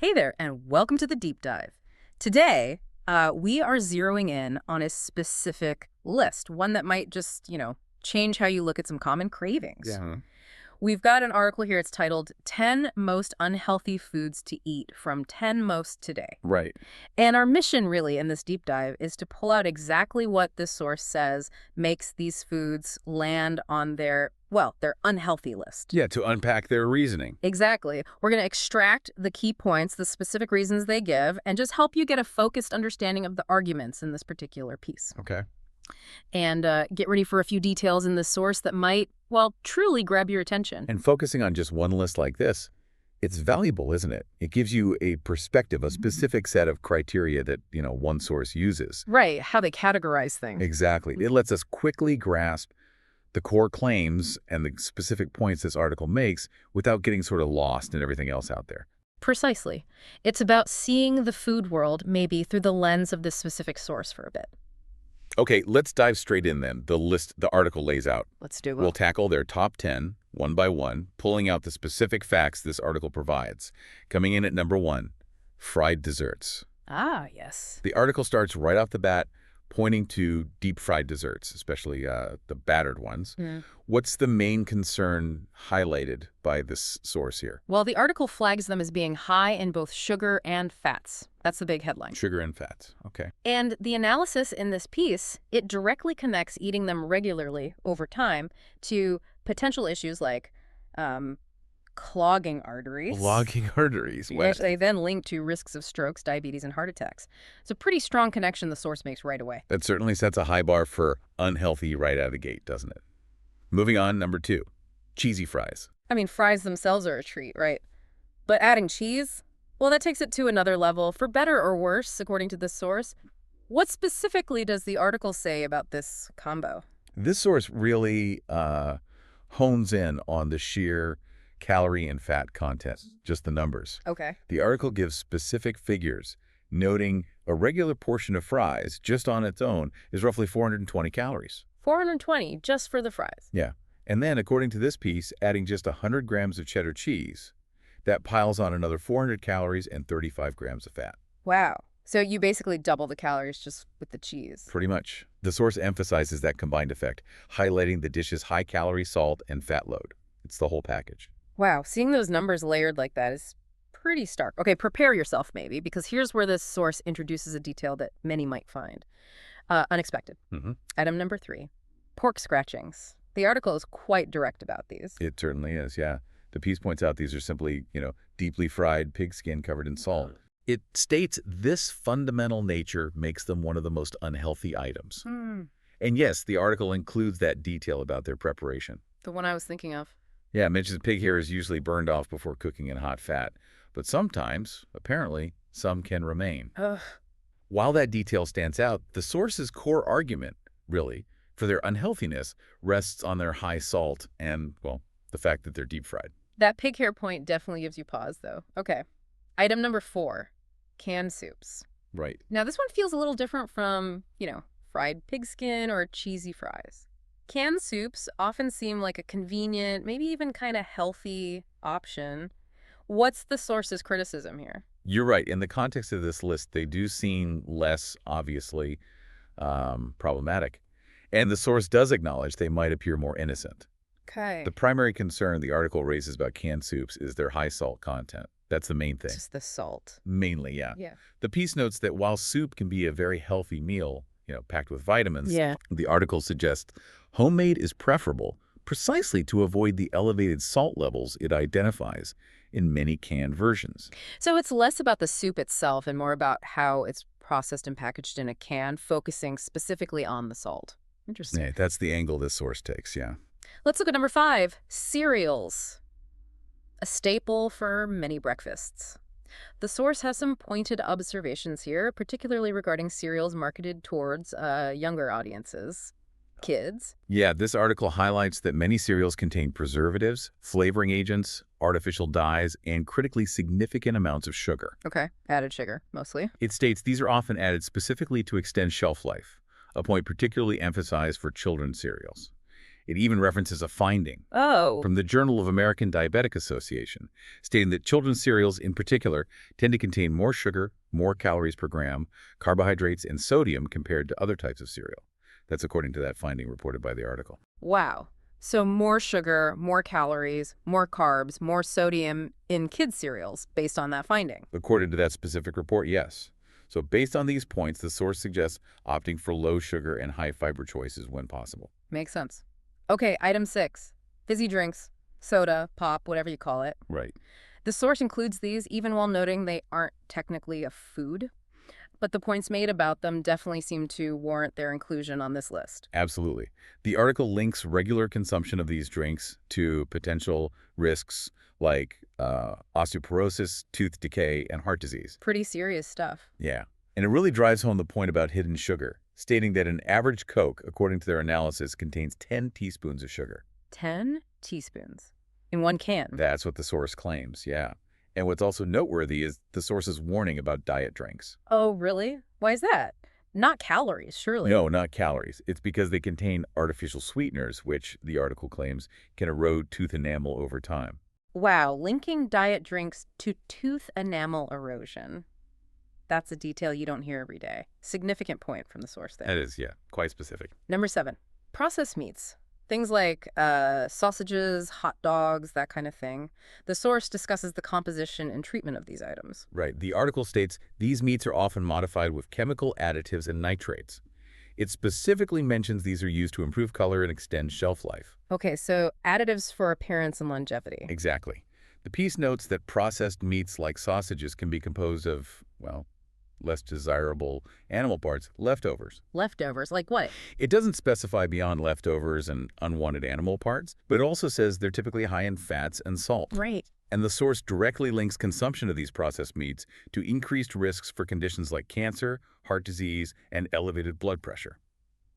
Hey there, and welcome to the Deep Dive. Today, we are zeroing in on a specific list, one that might just, change how you look at some common cravings. Yeah. We've got an article here. It's titled 10 Most Unhealthy Foods to Eat from 10 Most Today. Right. And our mission, really, in this deep dive is to pull out exactly what this source says makes these foods land on their unhealthy list. Yeah, to unpack their reasoning. Exactly. We're going to extract the key points, the specific reasons they give, and just help you get a focused understanding of the arguments in this particular piece. Okay. And get ready for a few details in the source that might, truly grab your attention. And focusing on just one list like this, it's valuable, isn't it? It gives you a perspective, a specific set of criteria that, one source uses. Right, how they categorize things. Exactly. It lets us quickly grasp the core claims and the specific points this article makes without getting sort of lost in everything else out there. Precisely. It's about seeing the food world maybe through the lens of this specific source for a bit. Okay, let's dive straight in then. The article lays out. Let's do it. We'll tackle their top 10, one by one, pulling out the specific facts this article provides. Coming in at number 1, fried desserts. Ah, yes. The article starts right off the bat pointing to deep-fried desserts, especially the battered ones. What's the main concern highlighted by this source here? Well, the article flags them as being high in both sugar and fats. That's the big headline. Sugar and fats. Okay. And the analysis in this piece, it directly connects eating them regularly over time to potential issues like clogging arteries. Clogging arteries. Which they then link to risks of strokes, diabetes, and heart attacks. It's a pretty strong connection the source makes right away. That certainly sets a high bar for unhealthy right out of the gate, doesn't it? Moving on, number 2, cheesy fries. I mean, fries themselves are a treat, right? But adding cheese? Well, that takes it to another level, for better or worse, according to this source. What specifically does the article say about this combo? This source really hones in on the sheer calorie and fat content, just the numbers. Okay. The article gives specific figures, noting a regular portion of fries, just on its own, is roughly 420 calories. 420 just for the fries. Yeah. And then, according to this piece, adding just 100 grams of cheddar cheese, that piles on another 400 calories and 35 grams of fat. Wow. So you basically double the calories just with the cheese. Pretty much. The source emphasizes that combined effect, highlighting the dish's high calorie, salt, and fat load. It's the whole package. Wow, seeing those numbers layered like that is pretty stark. Okay, prepare yourself maybe, because here's where this source introduces a detail that many might find unexpected. Item number 3, pork scratchings. The article is quite direct about these. It certainly is, yeah. The piece points out these are simply, deeply fried pig skin covered in salt. It states this fundamental nature makes them one of the most unhealthy items. And yes, the article includes that detail about their preparation. The one I was thinking of. Yeah, it mentions pig hair is usually burned off before cooking in hot fat. But sometimes, apparently, some can remain. Ugh. While that detail stands out, the source's core argument, really, for their unhealthiness rests on their high salt and, the fact that they're deep fried. That pig hair point definitely gives you pause, though. Okay. Item number 4, canned soups. Right. Now, this one feels a little different from, fried pig skin or cheesy fries. Canned soups often seem like a convenient, maybe even kind of healthy option. What's the source's criticism here? You're right. In the context of this list, they do seem less obviously problematic. And the source does acknowledge they might appear more innocent. Okay. The primary concern the article raises about canned soups is their high salt content. That's the main thing. Just the salt. Mainly, yeah. Yeah. The piece notes that while soup can be a very healthy meal, packed with vitamins, the article suggests homemade is preferable precisely to avoid the elevated salt levels it identifies in many canned versions. So it's less about the soup itself and more about how it's processed and packaged in a can, focusing specifically on the salt. Interesting. Yeah, that's the angle this source takes, yeah. Let's look at number 5, cereals. A staple for many breakfasts. The source has some pointed observations here, particularly regarding cereals marketed towards younger audiences, kids. Yeah, this article highlights that many cereals contain preservatives, flavoring agents, artificial dyes, and critically significant amounts of sugar. Okay, added sugar, mostly. It states these are often added specifically to extend shelf life, a point particularly emphasized for children's cereals. It even references a finding Oh. from the Journal of American Diabetic Association, stating that children's cereals in particular tend to contain more sugar, more calories per gram, carbohydrates, and sodium compared to other types of cereal. That's according to that finding reported by the article. Wow. So more sugar, more calories, more carbs, more sodium in kids' cereals based on that finding. According to that specific report, yes. So based on these points, the source suggests opting for low sugar and high fiber choices when possible. Makes sense. Okay, item 6. Fizzy drinks, soda, pop, whatever you call it. Right. The source includes these even while noting they aren't technically a food, but the points made about them definitely seem to warrant their inclusion on this list. Absolutely. The article links regular consumption of these drinks to potential risks like osteoporosis, tooth decay, and heart disease. Pretty serious stuff. Yeah. And it really drives home the point about hidden sugar, stating that an average Coke, according to their analysis, contains 10 teaspoons of sugar. 10 teaspoons in one can. That's what the source claims, yeah. And what's also noteworthy is the source's warning about diet drinks. Oh, really? Why is that? Not calories, surely. No, not calories. It's because they contain artificial sweeteners, which, the article claims, can erode tooth enamel over time. Wow, linking diet drinks to tooth enamel erosion. That's a detail you don't hear every day. Significant point from the source there. That is, yeah, quite specific. Number 7, processed meats. Things like sausages, hot dogs, that kind of thing. The source discusses the composition and treatment of these items. Right. The article states these meats are often modified with chemical additives and nitrates. It specifically mentions these are used to improve color and extend shelf life. Okay, so additives for appearance and longevity. Exactly. The piece notes that processed meats like sausages can be composed of, well, less desirable animal parts, leftovers. Leftovers, like what? It doesn't specify beyond leftovers and unwanted animal parts, but it also says they're typically high in fats and salt. Right. And the source directly links consumption of these processed meats to increased risks for conditions like cancer, heart disease, and elevated blood pressure.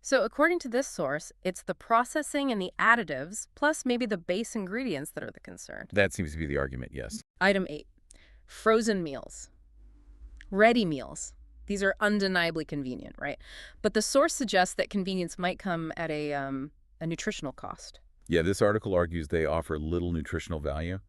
So according to this source, it's the processing and the additives, plus maybe the base ingredients that are the concern. That seems to be the argument, yes. Item 8, frozen meals. Ready meals. These are undeniably convenient, right? But the source suggests that convenience might come at a nutritional cost. Yeah, this article argues they offer little nutritional value.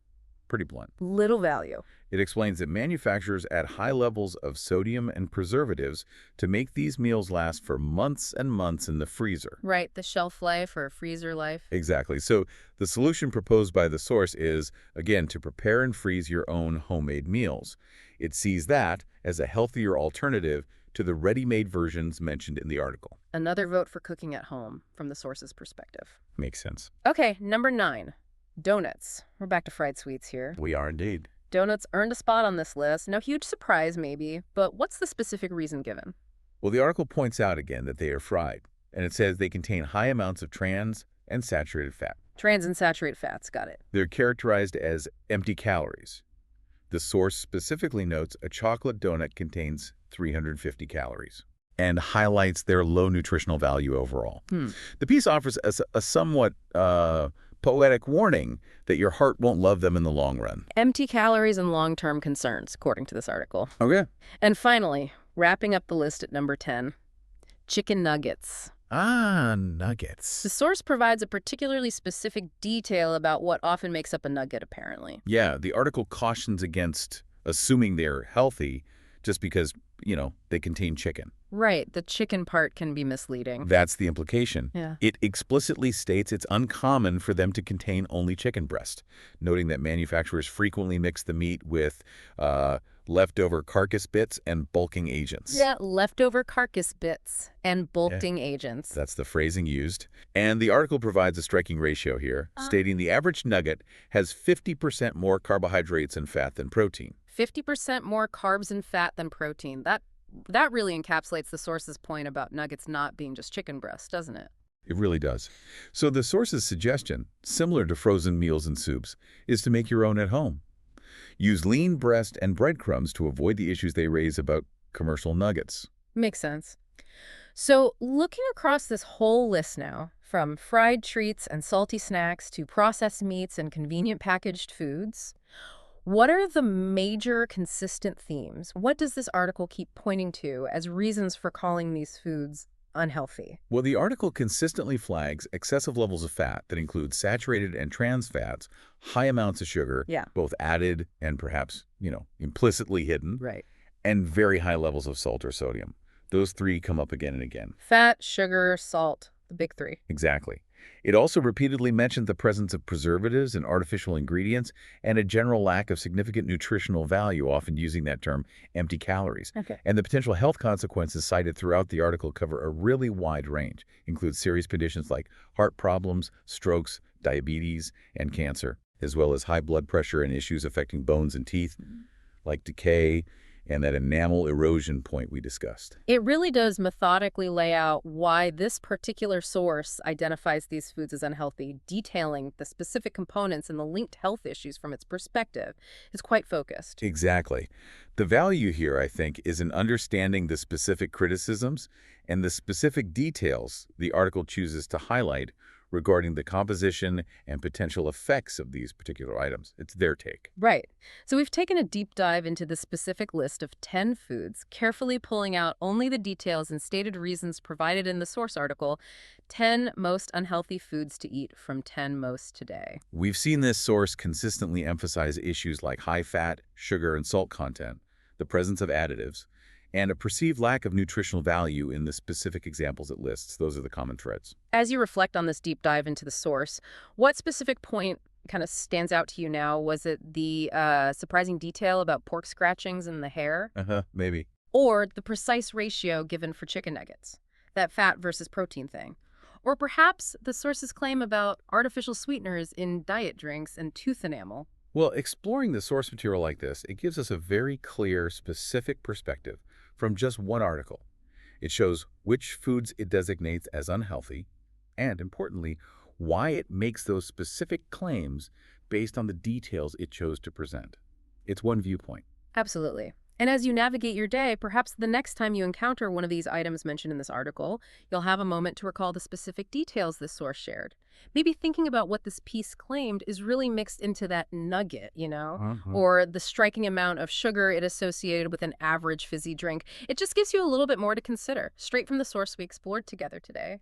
Pretty blunt. Little value. It explains that manufacturers add high levels of sodium and preservatives to make these meals last for months and months in the freezer. Right, the shelf life or freezer life. Exactly. So the solution proposed by the source is, again, to prepare and freeze your own homemade meals. It sees that as a healthier alternative to the ready-made versions mentioned in the article. Another vote for cooking at home from the source's perspective. Makes sense. Okay, number 9, donuts. We're back to fried sweets here. We are indeed. Donuts earned a spot on this list. No huge surprise, maybe, but what's the specific reason given? Well, the article points out again that they are fried, and it says they contain high amounts of trans and saturated fat. Trans and saturated fats, got it. They're characterized as empty calories. The source specifically notes a chocolate donut contains 350 calories and highlights their low nutritional value overall. The piece offers a somewhat poetic warning that your heart won't love them in the long run. Empty calories and long-term concerns, according to this article. Okay. And finally, wrapping up the list at number 10, chicken nuggets. Ah, nuggets. The source provides a particularly specific detail about what often makes up a nugget, apparently. Yeah, the article cautions against assuming they're healthy just because, they contain chicken. Right, the chicken part can be misleading. That's the implication. Yeah. It explicitly states it's uncommon for them to contain only chicken breast, noting that manufacturers frequently mix the meat with leftover carcass bits and bulking agents. Yeah, leftover carcass bits and bulking agents. That's the phrasing used. And the article provides a striking ratio here, stating the average nugget has 50% more carbohydrates and fat than protein. 50% more carbs and fat than protein. That really encapsulates the source's point about nuggets not being just chicken breast, doesn't it? It really does. So the source's suggestion, similar to frozen meals and soups, is to make your own at home. Use lean breast and breadcrumbs to avoid the issues they raise about commercial nuggets. Makes sense. So looking across this whole list now, from fried treats and salty snacks to processed meats and convenient packaged foods, what are the major consistent themes? What does this article keep pointing to as reasons for calling these foods unhealthy? Well, the article consistently flags excessive levels of fat that include saturated and trans fats, high amounts of sugar, Yeah. both added and perhaps, implicitly hidden, Right. and very high levels of salt or sodium. Those three come up again and again. Fat, sugar, salt, the big three. Exactly. It also repeatedly mentioned the presence of preservatives and artificial ingredients and a general lack of significant nutritional value, often using that term empty calories. Okay. And the potential health consequences cited throughout the article cover a really wide range, include serious conditions like heart problems, strokes, diabetes, and cancer, as well as high blood pressure and issues affecting bones and teeth, like decay and that enamel erosion point we discussed. It really does methodically lay out why this particular source identifies these foods as unhealthy, detailing the specific components and the linked health issues from its perspective. It's quite focused. Exactly. The value here, I think, is in understanding the specific criticisms and the specific details the article chooses to highlight regarding the composition and potential effects of these particular items. It's their take. Right. So we've taken a deep dive into the specific list of 10 foods, carefully pulling out only the details and stated reasons provided in the source article, 10 most unhealthy foods to eat from 10 most today. We've seen this source consistently emphasize issues like high fat, sugar, and salt content, the presence of additives, and a perceived lack of nutritional value in the specific examples it lists. Those are the common threads. As you reflect on this deep dive into the source, what specific point kind of stands out to you now? Was it the surprising detail about pork scratchings in the hair? Maybe. Or the precise ratio given for chicken nuggets? That fat versus protein thing? Or perhaps the source's claim about artificial sweeteners in diet drinks and tooth enamel? Well, exploring the source material like this, it gives us a very clear, specific perspective from just one article. It shows which foods it designates as unhealthy, and importantly, why it makes those specific claims based on the details it chose to present. It's one viewpoint. Absolutely. And as you navigate your day, perhaps the next time you encounter one of these items mentioned in this article, you'll have a moment to recall the specific details this source shared. Maybe thinking about what this piece claimed is really mixed into that nugget, or the striking amount of sugar it associated with an average fizzy drink. It just gives you a little bit more to consider, straight from the source we explored together today.